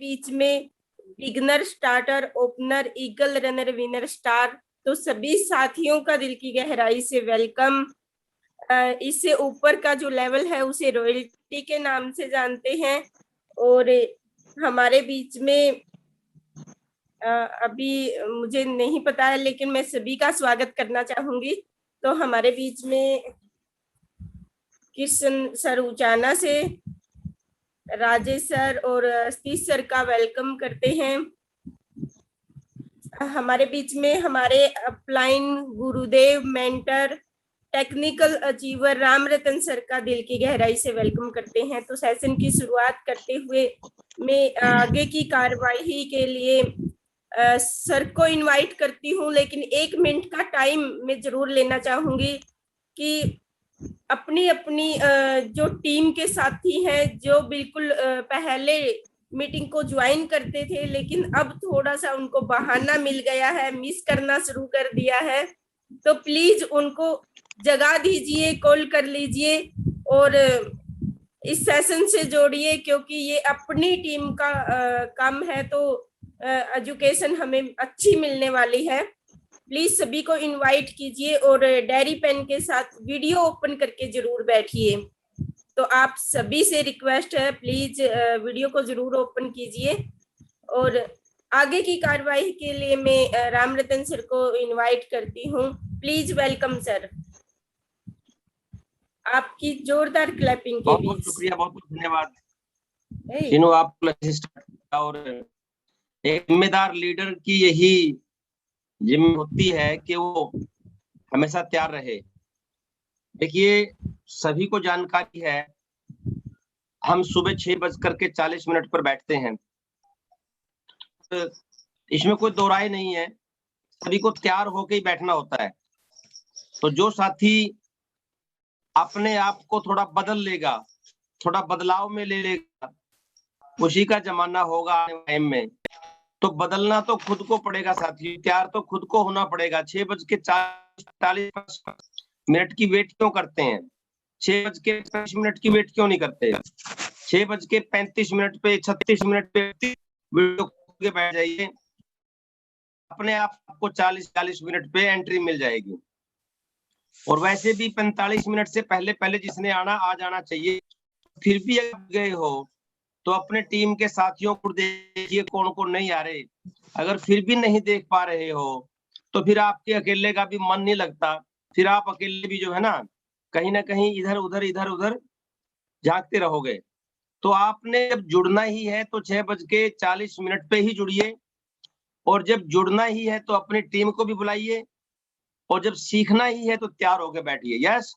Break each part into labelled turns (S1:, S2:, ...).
S1: बीच में beginner, starter, opener, eagle, runner, winner, star. तो सभी साथियों का दिल की गहराई से वेलकम। इससे ऊपर का जो लेवल है उसे रॉयल्टी के नाम से जानते हैं। और हमारे बीच में अभी मुझे नहीं पता है, लेकिन मैं सभी का स्वागत करना चाहूंगी। तो हमारे बीच में कृष्ण सर उचाना से, राजेश सर और सतीश सर का वेलकम करते हैं। हमारे बीच में हमारे अपलाइन गुरुदेव, मेंटर, टेक्निकल अचीवर राम रतन सर का दिल की गहराई से वेलकम करते हैं। तो सेशन की शुरुआत करते हुए मैं आगे की कार्यवाही के लिए सर को इनवाइट करती हूँ, लेकिन 1 मिनट का टाइम मैं जरूर लेना चाहूंगी कि अपनी अपनी जो टीम के साथी हैं, जो बिल्कुल पहले मीटिंग को ज्वाइन करते थे लेकिन अब थोड़ा सा उनको बहाना मिल गया है, मिस करना शुरू कर दिया है, तो प्लीज उनको जगा दीजिए, कॉल कर लीजिए और इस सेशन से जोड़िए, क्योंकि ये अपनी टीम का काम है। तो एजुकेशन हमें अच्छी मिलने वाली है। प्लीज सभी को इनवाइट कीजिए और डायरी पेन के साथ वीडियो ओपन करके जरूर बैठिए। तो आप सभी से रिक्वेस्ट है, प्लीज वीडियो को जरूर ओपन कीजिए। और आगे की कार्यवाही के लिए मैं राम रतन सर को इनवाइट करती हूँ। Please welcome sir. आपकी जोरदार क्लैपिंग के बीच।
S2: बहुत शुक्रिया, बहुत बहुत धन्यवाद तीनों आप। और एक जिम्मेदार लीडर की यही जिम्मेदारी होती है कि वो हमेशा तैयार रहे। देखिए, सभी को जानकारी है, हम सुबह 6:40 पर बैठते हैं। तो इसमें कोई दो राय नहीं है, सभी को तैयार होके ही बैठना होता है। तो जो साथी अपने आप को थोड़ा बदल लेगा, थोड़ा बदलाव में ले लेगा, उसी का जमाना होगा आने वाले टाइम में। तो बदलना तो खुद को पड़ेगा साथी, तैयार तो खुद को होना पड़ेगा। 6:40 की वेट क्यों करते हैं? 6:35 की वेट क्यों नहीं करते? 6:35 पे, 36 पे वीडियो के बैठ जाइए, अपने आप को 40 मिनट पे एंट्री मिल जाएगी। और वैसे भी 45 मिनट से पहले पहले जिसने आना आ जाना चाहिए। फिर भी अगर गए हो तो अपने टीम के साथियों को देखिए कौन कौन नहीं आ रहे। अगर फिर भी नहीं देख पा रहे हो तो फिर आपके अकेले का भी मन नहीं लगता, फिर आप अकेले भी जो है ना कहीं इधर उधर झांकते रहोगे। तो आपने जब जुड़ना ही है तो 6:40 पे ही जुड़िए, और जब जुड़ना ही है तो अपनी टीम को भी बुलाइए, और जब सीखना ही है तो तैयार होकर बैठिए। यस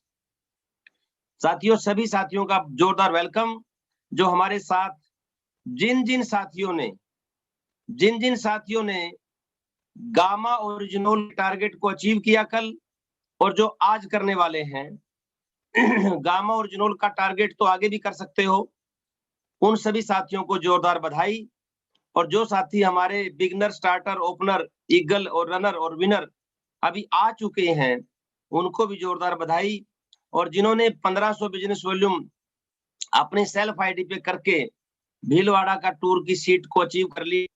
S2: साथियों, सभी साथियों का जोरदार वेलकम। जो हमारे साथ जिन जिन साथियों ने गामा ओरिजिनल टारगेट को अचीव किया कल, और जो आज करने वाले हैं गामा ओरिजिनल का टारगेट तो आगे भी कर सकते हो, उन सभी साथियों को जोरदार बधाई। और जो साथी हमारे बिगनर, स्टार्टर, ओपनर, ईगल और रनर और विनर अभी आ चुके हैं, उनको भी जोरदार बधाई। और जिन्होंने 1500 बिजनेस वॉल्यूम अपने सेल्फ आईडी पे करके भीलवाड़ा का टूर की सीट को अचीव कर ली,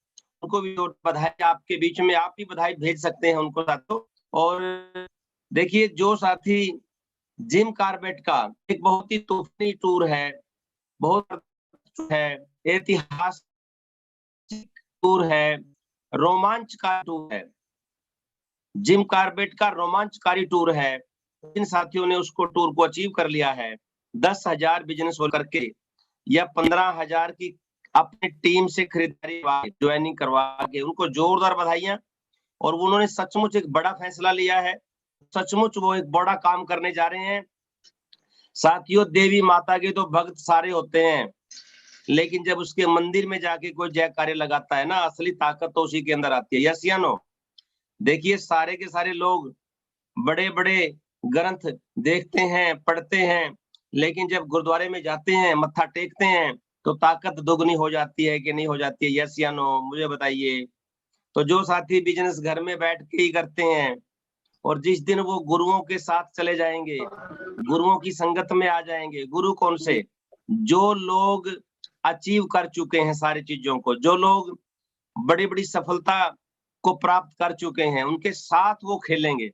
S2: उनको भी बधाई। आपके बीच में आप भी बधाई भेज सकते हैं उनको साथियों। और देखिए, जो साथी जिम कार्बेट का एक बहुत ही तूफानी टूर है, बहुत है, ऐतिहासिक टूर है, रोमांचकारी टूर है, जिम कार्बेट का रोमांचकारी टूर है। जिन साथियों ने उसको टूर को अचीव कर लिया है, 10,000 बिजनेस होल्ड करके या 15,000 की अपनी टीम से खरीदारी ज्वाइनिंग करवा के, उनको जोरदार बधाइयां। और उन्होंने सचमुच एक बड़ा फैसला लिया है, सचमुच वो एक बड़ा काम करने जा रहे हैं। साथियों, देवी माता के तो भक्त सारे होते हैं, लेकिन जब उसके मंदिर में जाके कोई जय कार्य लगाता है ना, असली ताकत तो उसी के अंदर आती है। यस या नो? देखिए, सारे के सारे लोग बड़े बड़े ग्रंथ देखते हैं, पढ़ते हैं, लेकिन जब गुरुद्वारे में जाते हैं, मत्था टेकते हैं, तो ताकत दोगुनी हो जाती है कि नहीं हो जाती है? यस या नो, मुझे बताइए। तो जो साथी बिजनेस घर में बैठ के ही करते हैं, और जिस दिन वो गुरुओं के साथ चले जाएंगे, गुरुओं की संगत में आ जाएंगे। गुरु कौन से? जो लोग अचीव कर चुके हैं सारी चीजों को, जो लोग बड़ी बड़ी सफलता को प्राप्त कर चुके हैं, उनके साथ वो खेलेंगे,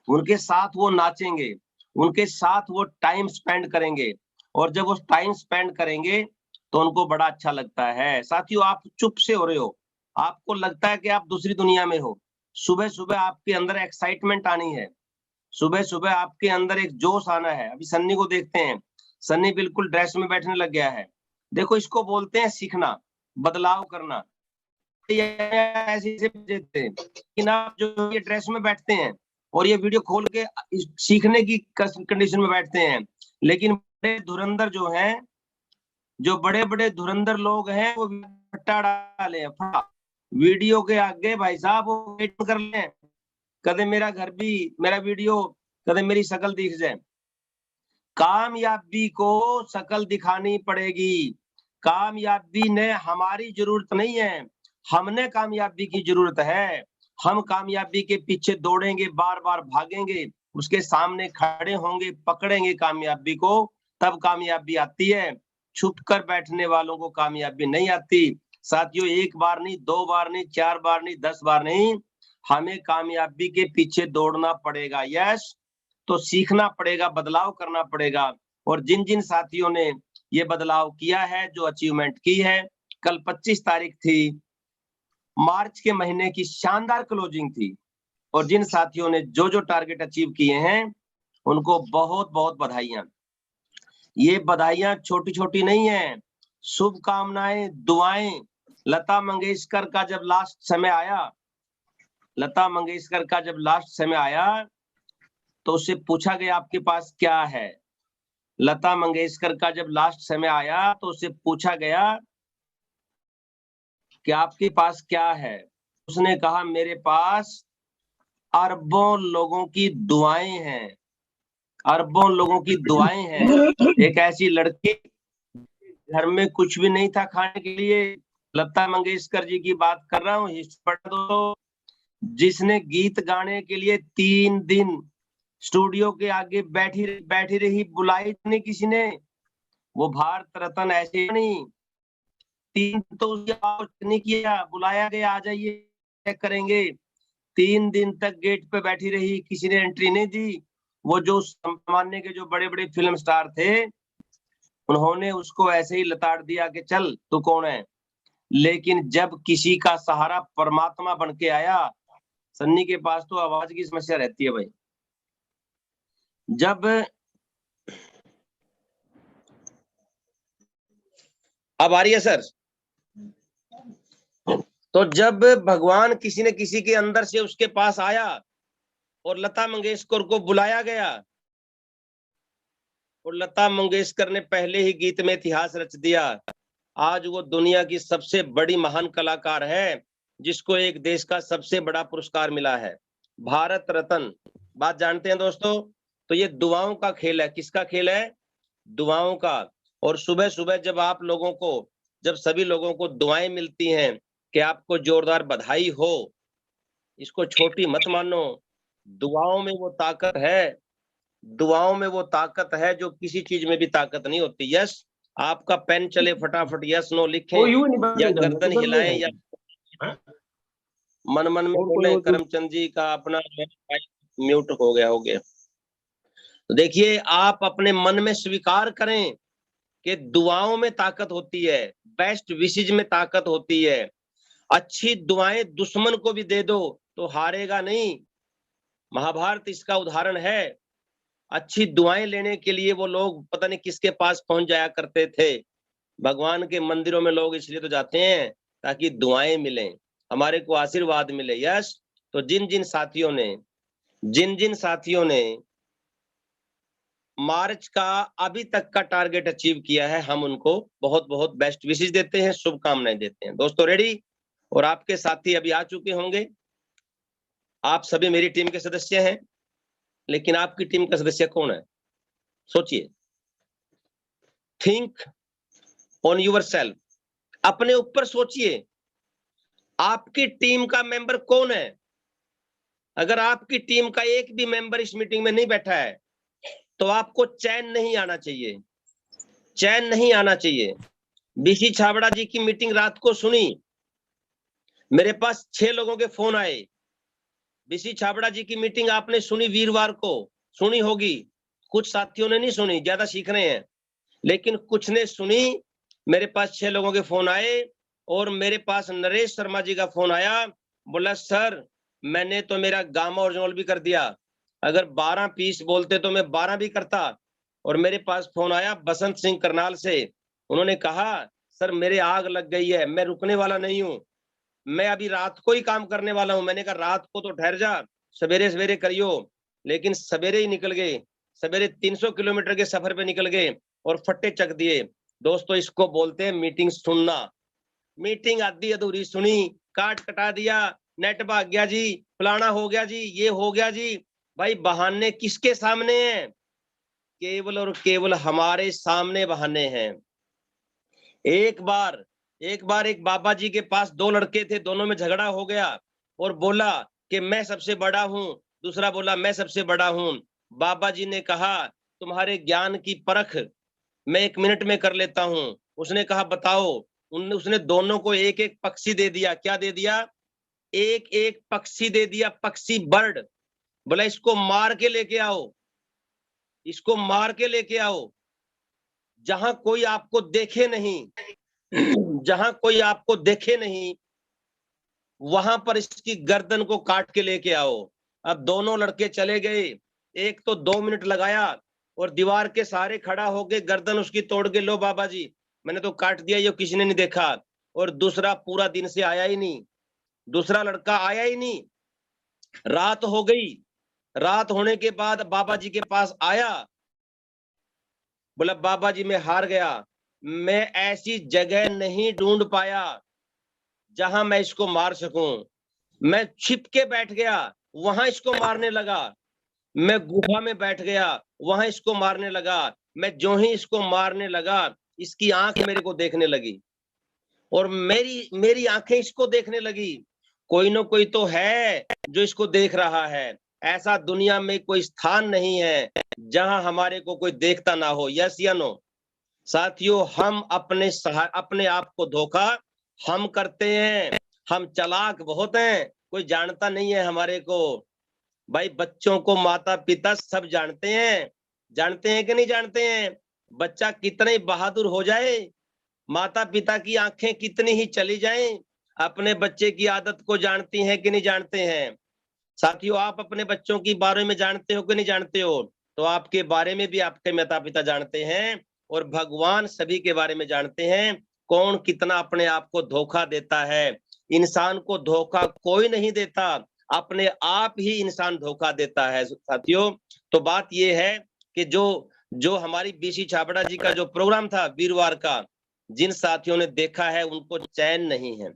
S2: उनके साथ वो नाचेंगे, उनके साथ वो टाइम स्पेंड करेंगे, और जब वो टाइम स्पेंड करेंगे तो उनको बड़ा अच्छा लगता है। साथियों, आप चुप से हो रहे हो, आपको लगता है कि आप दूसरी दुनिया में हो। सुबह सुबह आपके अंदर एक्साइटमेंट आनी है, सुबह सुबह आपके अंदर एक जोश आना है। अभी सन्नी को देखते हैं, सन्नी बिल्कुल ड्रेस में बैठने लग गया है। देखो, इसको बोलते हैं सीखना, बदलाव करना। ऐसे देते हैं कि आप जो ये ड्रेस में बैठते हैं और ये वीडियो खोल के सीखने की कंडीशन में बैठते हैं, लेकिन बड़े धुरंधर जो हैं, जो बड़े बड़े धुरंधर लोग हैं, वो फट्टा डाले हैं, वीडियो के आगे भाई साहब वो वेट कर लें, कदे मेरा घर भी, मेरा वीडियो, कदे मेरी शकल दिख जाए। कामयाबी को शकल दिखानी पड़ेगी। कामयाबी ने हमारी जरूरत नहीं है, हमने कामयाबी की जरूरत है। हम कामयाबी के पीछे दौड़ेंगे, बार बार भागेंगे, उसके सामने खड़े होंगे, पकड़ेंगे कामयाबी को, तब कामयाबी आती है। छुप कर बैठने वालों को कामयाबी नहीं आती। साथियों, एक बार नहीं, 2 बार नहीं, 4 बार नहीं, 10 बार नहीं, हमें कामयाबी के पीछे दौड़ना पड़ेगा। यस, तो सीखना पड़ेगा, बदलाव करना पड़ेगा। और जिन जिन साथियों ने ये बदलाव किया है, जो अचीवमेंट की है, कल 25 तारीख थी, मार्च के महीने की शानदार क्लोजिंग थी, और जिन साथियों ने जो जो टारगेट अचीव किए हैं, उनको बहुत बहुत बधाइयां। ये बधाइयां छोटी छोटी नहीं है, शुभकामनाएं, दुआएं। लता मंगेशकर का जब लास्ट समय आया, लता मंगेशकर का जब लास्ट समय आया, तो उससे पूछा गया आपके पास क्या है। लता मंगेशकर का जब लास्ट समय आया, तो उससे पूछा गया कि आपके पास क्या है। उसने कहा, मेरे पास अरबों लोगों की दुआएं हैं, अरबों लोगों की दुआएं हैं। एक ऐसी लड़की, घर में कुछ भी नहीं था खाने के लिए, लता मंगेशकर जी की बात कर रहा हूँ, दोस्तों, जिसने गीत गाने के लिए 3 दिन स्टूडियो के आगे बैठी रही, बुलाई नहीं किसी ने। वो भारत रत्न ऐसे नहीं, 3 तो नहीं किया, बुलाया गया, आ जाइए चेक करेंगे। 3 दिन तक गेट पे बैठी रही, किसी ने एंट्री नहीं दी। वो जो सामान्य के जो बड़े बड़े फिल्म स्टार थे, उन्होंने उसको ऐसे ही लताड़ दिया कि चल तू कौन है। लेकिन जब किसी का सहारा परमात्मा बन के आया, सन्नी के पास तो आवाज की समस्या रहती है भाई। जब अब आ रही है सर, तो जब भगवान किसी न किसी के अंदर से उसके पास आया और लता मंगेशकर को बुलाया गया, और लता मंगेशकर ने पहले ही गीत में इतिहास रच दिया। आज वो दुनिया की सबसे बड़ी महान कलाकार है, जिसको एक देश का सबसे बड़ा पुरस्कार मिला है, भारत रत्न। बात जानते हैं दोस्तों, तो ये दुआओं का खेल है। किसका खेल है? दुआओं का। और सुबह सुबह जब आप लोगों को, जब सभी लोगों को दुआएं मिलती हैं कि आपको जोरदार बधाई हो, इसको छोटी मत मानो। दुआओं में वो ताकत है, दुआओं में वो ताकत है जो किसी चीज में भी ताकत नहीं होती। यस, आपका पेन चले फटाफट, यस नो लिखें, या गर्दन हिलाएं, या मन मन में बोले। करमचंद जी का अपना म्यूट हो गया। तो देखिए, आप अपने मन में स्वीकार करें कि दुआओं में ताकत होती है, बेस्ट विशेज में ताकत होती है। अच्छी दुआएं दुश्मन को भी दे दो तो हारेगा नहीं। महाभारत इसका उदाहरण है। अच्छी दुआएं लेने के लिए वो लोग पता नहीं किसके पास पहुंच जाया करते थे। भगवान के मंदिरों में लोग इसलिए तो जाते हैं ताकि दुआएं मिलें, हमारे को आशीर्वाद मिले। यस, तो जिन जिन साथियों ने मार्च का अभी तक का टारगेट अचीव किया है, हम उनको बहुत बहुत बेस्ट विशेष देते हैं, शुभकामनाएं देते हैं। दोस्तों रेडी? और आपके साथी अभी आ चुके होंगे। आप सभी मेरी टीम के सदस्य हैं, लेकिन आपकी टीम का सदस्य कौन है? सोचिए, थिंक ऑन योर सेल्फ, अपने ऊपर सोचिए, आपकी टीम का मेंबर कौन है? अगर आपकी टीम का एक भी मेंबर इस मीटिंग में नहीं बैठा है, तो आपको चैन नहीं आना चाहिए, चैन नहीं आना चाहिए। बीसी छाबड़ा जी की मीटिंग रात को सुनी, मेरे पास 6 लोगों के फोन आए। बीसी छाबड़ा जी की मीटिंग आपने सुनी वीरवार को, सुनी होगी, कुछ साथियों ने नहीं सुनी, ज्यादा सीख रहे हैं, लेकिन कुछ ने सुनी। मेरे पास 6 लोगों के फोन आए और मेरे पास नरेश शर्मा जी का फोन आया, बोला सर मैंने तो मेरा गामा ओरिजिनल भी कर दिया, अगर 12 पीस बोलते तो मैं 12 भी करता। और मेरे पास फोन आया बसंत सिंह करनाल से, उन्होंने कहा सर मेरे आग लग गई है, मैं रुकने वाला नहीं हूं, मैं अभी रात को ही काम करने वाला हूं। मैंने कहा रात को तो ठहर जा, सवेरे सवेरे करियो, लेकिन सवेरे ही निकल गए, सवेरे 300 किलोमीटर के सफर पे निकल गए और फट्टे चक दिए। दोस्तों इसको बोलते हैं मीटिंग सुनना। मीटिंग आधी अधूरी सुनी, काट कटा दिया, नेट भाग गया जी, फलाना हो गया जी, ये हो गया जी। भाई बहाने किसके सामने हैं? केवल और केवल हमारे सामने बहाने हैं। एक बार एक बाबा जी के पास 2 लड़के थे, दोनों में झगड़ा हो गया और बोला कि मैं सबसे बड़ा हूं, दूसरा बोला मैं सबसे बड़ा हूं। बाबा जी ने कहा तुम्हारे ज्ञान की परख मैं 1 मिनट में कर लेता हूं। उसने कहा बताओ। उसने दोनों को एक एक पक्षी दे दिया। क्या दे दिया? एक एक पक्षी दे दिया, पक्षी बर्ड। बोला इसको मार के लेके आओ, इसको मार के लेके आओ, जहां कोई आपको देखे नहीं, जहां कोई आपको देखे नहीं, वहां पर इसकी गर्दन को काट के लेके आओ। अब दोनों लड़के चले गए, एक तो 2 मिनट लगाया और दीवार के सहारे खड़ा होके गर्दन उसकी तोड़ के, लो बाबा जी मैंने तो काट दिया, ये किसी ने नहीं देखा। और दूसरा पूरा दिन से आया ही नहीं, दूसरा लड़का आया ही नहीं। रात हो गई, रात होने के बाद बाबा जी के पास आया, बोला बाबा जी मैं हार गया, मैं ऐसी जगह नहीं ढूंढ पाया जहां मैं इसको मार सकूं। मैं छिप के बैठ गया, वहां इसको मारने लगा। मैं गुफा में बैठ गया, वहां इसको मारने लगा। मैं जो ही इसको मारने लगा, इसकी आंख मेरे को देखने लगी और मेरी मेरी आंखें इसको देखने लगी। कोई ना कोई तो है जो इसको देख रहा है। ऐसा दुनिया में कोई स्थान नहीं है जहां हमारे को कोई देखता ना हो। यस या नो? साथियों हम अपने आप को धोखा हम करते हैं। हम चालाक बहुत हैं, कोई जानता नहीं है हमारे को। भाई बच्चों को माता पिता सब जानते हैं, जानते हैं कि नहीं जानते हैं? बच्चा कितना ही बहादुर हो जाए, माता पिता की आंखें कितनी ही चली जाएं, अपने बच्चे की आदत को जानती हैं कि नहीं जानते हैं? साथियों आप अपने बच्चों के बारे में जानते हो कि नहीं जानते हो? तो आपके बारे में भी आपके माता पिता जानते हैं और भगवान सभी के बारे में जानते हैं। कौन कितना अपने आप को धोखा देता है। इंसान को धोखा कोई नहीं देता, अपने आप ही इंसान धोखा देता है। साथियों तो बात यह है कि जो जो हमारी बीसी छाबड़ा जी का जो प्रोग्राम था वीरवार का, जिन साथियों ने देखा है उनको चैन नहीं है,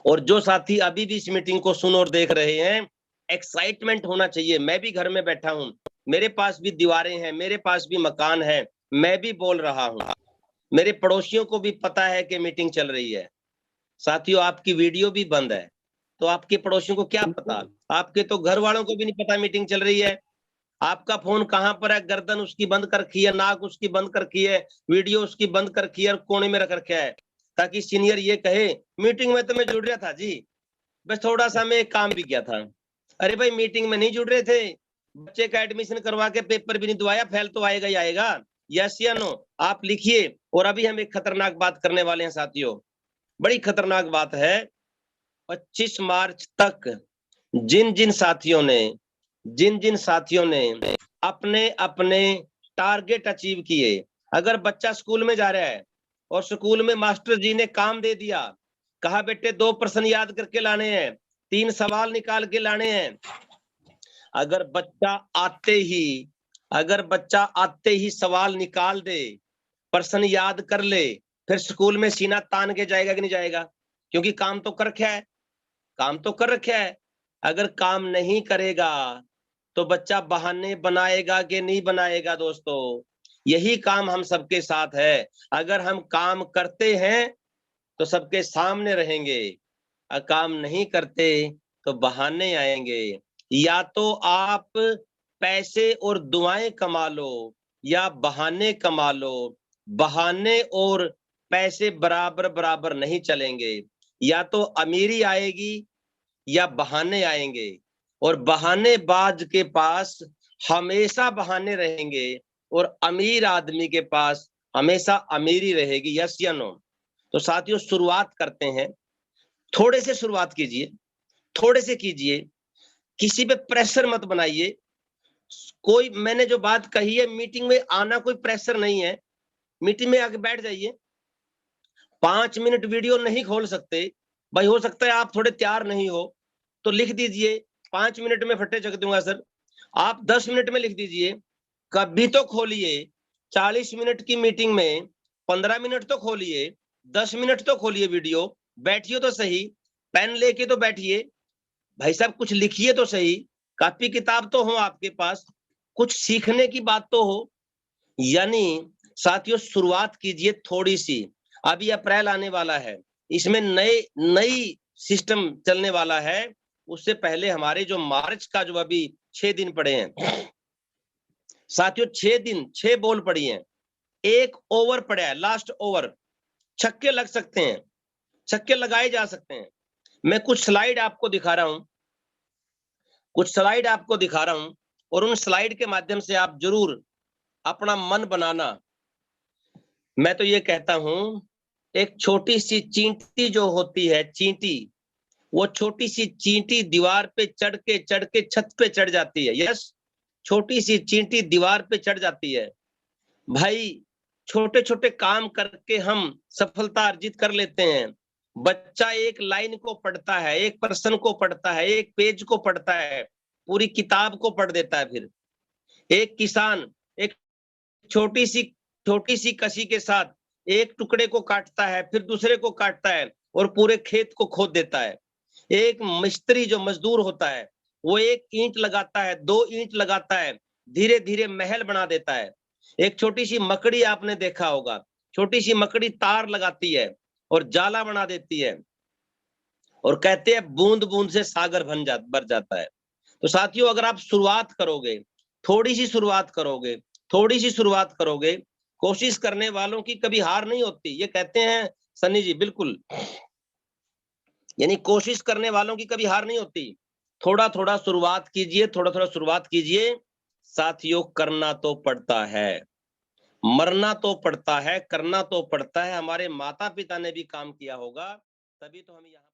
S2: और जो साथी अभी भी इस मीटिंग को सुन और देख रहे हैं, एक्साइटमेंट होना चाहिए। मैं भी घर में बैठा हूं, मेरे पास भी दीवारें हैं, मेरे पास भी मकान है, मैं भी बोल रहा हूं, मेरे पड़ोसियों को भी पता है कि मीटिंग चल रही है। साथियों आपकी वीडियो भी बंद है, तो आपके पड़ोसियों को क्या पता? आपके तो घर वालों को भी नहीं पता मीटिंग चल रही है। आपका फोन कहां पर है? गर्दन उसकी बंद कर रखी है, नाक उसकी बंद कर रखी है, वीडियो उसकी बंद कर रखी है और कोने में रख रखा है, ताकि सीनियर ये कहे मीटिंग में तो मैं जुड़ रहा था जी, बस थोड़ा सा मैं एक काम भी किया था। अरे भाई मीटिंग में नहीं जुड़ रहे थे, बच्चे का एडमिशन करवा के पेपर भी नहीं दुआया, फेल तो आएगा ही आएगा। यस या नो? आप लिखिए। और अभी हम एक खतरनाक बात करने वाले हैं साथियों, बड़ी खतरनाक बात है। 25 मार्च तक जिन जिन साथियों ने अपने अपने टारगेट अचीव किए, अगर बच्चा स्कूल में जा रहा है और स्कूल में मास्टर जी ने काम दे दिया, कहा बेटे 2 प्रश्न याद करके लाने हैं, 3 सवाल निकाल के लाने हैं, अगर बच्चा आते ही सवाल निकाल दे, प्रश्न याद कर ले, फिर स्कूल में सीना तान के जाएगा कि नहीं जाएगा? क्योंकि काम तो कर रखा है, काम तो कर रखा है। अगर काम नहीं करेगा तो बच्चा बहाने बनाएगा कि नहीं बनाएगा? दोस्तों यही काम हम सबके साथ है। अगर हम काम करते हैं तो सबके सामने रहेंगे, अगर काम नहीं करते तो बहाने आएंगे। या तो आप पैसे और दुआएं कमा लो या बहाने कमा लो। बहाने और पैसे बराबर बराबर नहीं चलेंगे, या तो अमीरी आएगी या बहाने आएंगे, और बहानेबाज के पास हमेशा बहाने रहेंगे और अमीर आदमी के पास हमेशा अमीरी रहेगी। यस या नो? तो साथियों शुरुआत करते हैं, थोड़े से शुरुआत कीजिए, थोड़े से कीजिए, किसी पे प्रेशर मत बनाइए। कोई मैंने जो बात कही है, मीटिंग में आना कोई प्रेशर नहीं है, मीटिंग में आके बैठ जाइए। 5 मिनट वीडियो नहीं खोल सकते भाई, हो सकता है आप थोड़े तैयार नहीं हो तो लिख दीजिए 5 मिनट में फट्टे चक दूंगा सर, आप 10 मिनट में लिख दीजिए, कभी तो खोलिए। 40 मिनट की मीटिंग में 15 मिनट तो खोलिए, 10 मिनट तो खोलिए वीडियो, बैठिए तो सही, पेन लेके तो बैठिए भाई साहब, कुछ लिखिए तो सही, कॉपी किताब तो हो आपके पास, कुछ सीखने की बात तो हो। यानी साथियों शुरुआत कीजिए थोड़ी सी। अभी अप्रैल आने वाला है, इसमें नई सिस्टम चलने वाला है। उससे पहले हमारे जो मार्च का जो अभी 6 दिन पड़े हैं साथियों, 6 दिन 6 बॉल पड़ी हैं, 1 ओवर पड़ा है, लास्ट ओवर, छक्के लग सकते हैं, छक्के लगाए जा सकते हैं। मैं कुछ स्लाइड आपको दिखा रहा हूं, कुछ स्लाइड आपको दिखा रहा हूं, और उन स्लाइड के माध्यम से आप जरूर अपना मन बनाना। मैं तो ये कहता हूं, एक छोटी सी चींटी जो होती है, चींटी, वो छोटी सी चींटी दीवार पे चढ़ के छत पे चढ़ जाती है। यस, छोटी सी चींटी दीवार पे चढ़ जाती है। भाई छोटे छोटे काम करके हम सफलता अर्जित कर लेते हैं। बच्चा एक लाइन को पढ़ता है, एक प्रश्न को पढ़ता है, एक पेज को पढ़ता है, पूरी किताब को पढ़ देता है। फिर एक किसान एक छोटी सी कसी के साथ एक टुकड़े को काटता है, फिर दूसरे को काटता है और पूरे खेत को खोद देता है। एक मिस्त्री जो मजदूर होता है, वो एक ईंट लगाता है, 2 ईंट लगाता है, धीरे धीरे महल बना देता है। एक छोटी सी मकड़ी आपने देखा होगा, छोटी सी मकड़ी तार लगाती है और जाला बना देती है, और कहते हैं बूंद बूंद से सागर भर जाता है। तो साथियों अगर आप शुरुआत करोगे, थोड़ी सी शुरुआत करोगे, थोड़ी सी शुरुआत करोगे, कोशिश करने वालों की कभी हार नहीं होती, ये कहते हैं सन्नी जी, बिल्कुल। यानी कोशिश करने वालों की कभी हार नहीं होती। थोड़ा थोड़ा शुरुआत कीजिए, थोड़ा थोड़ा शुरुआत कीजिए। साथियों करना तो पड़ता है, मरना तो पड़ता है, करना तो पड़ता है। हमारे माता पिता ने भी काम किया होगा, तभी तो हम यहाँ